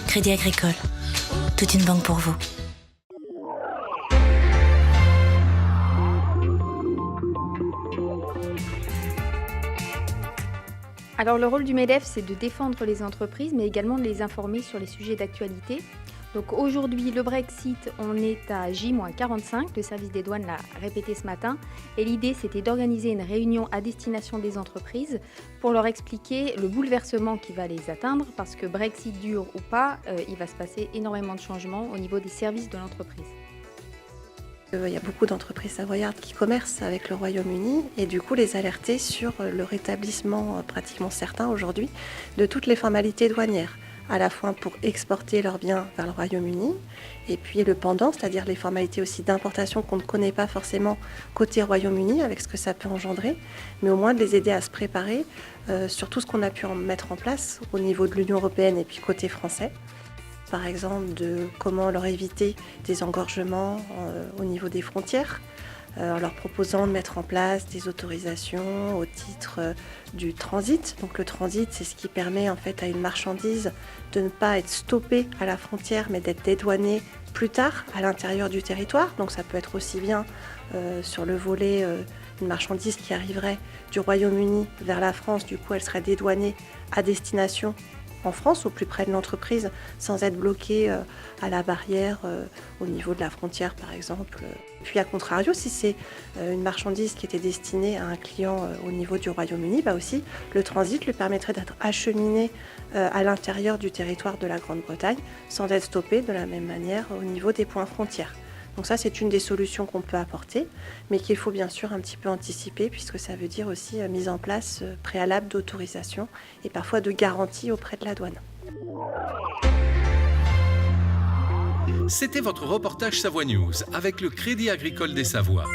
Crédit Agricole, toute une banque pour vous. Alors le rôle du MEDEF, c'est de défendre les entreprises, mais également de les informer sur les sujets d'actualité. Donc aujourd'hui, le Brexit, on est à J-45, le service des douanes l'a répété ce matin, et l'idée c'était d'organiser une réunion à destination des entreprises pour leur expliquer le bouleversement qui va les atteindre, parce que Brexit dure ou pas, il va se passer énormément de changements au niveau des services de l'entreprise. Il y a beaucoup d'entreprises savoyardes qui commercent avec le Royaume-Uni et du coup les alerter sur le rétablissement pratiquement certain aujourd'hui de toutes les formalités douanières, à la fois pour exporter leurs biens vers le Royaume-Uni et puis le pendant, c'est-à-dire les formalités aussi d'importation qu'on ne connaît pas forcément côté Royaume-Uni avec ce que ça peut engendrer, mais au moins de les aider à se préparer sur tout ce qu'on a pu mettre en place au niveau de l'Union européenne et puis côté français. Par exemple, de comment leur éviter des engorgements au niveau des frontières, en leur proposant de mettre en place des autorisations au titre du transit. Donc le transit, c'est ce qui permet en fait à une marchandise de ne pas être stoppée à la frontière, mais d'être dédouanée plus tard à l'intérieur du territoire. Donc ça peut être aussi bien sur le volet une marchandise qui arriverait du Royaume-Uni vers la France, du coup elle serait dédouanée à destination en France, au plus près de l'entreprise, sans être bloqué à la barrière au niveau de la frontière, par exemple. Puis, à contrario, si c'est une marchandise qui était destinée à un client au niveau du Royaume-Uni, aussi, le transit lui permettrait d'être acheminé à l'intérieur du territoire de la Grande-Bretagne, sans être stoppé de la même manière au niveau des points frontières. Donc ça, c'est une des solutions qu'on peut apporter, mais qu'il faut bien sûr un petit peu anticiper, puisque ça veut dire aussi mise en place préalable d'autorisation et parfois de garantie auprès de la douane. C'était votre reportage Savoie News avec le Crédit Agricole des Savoies.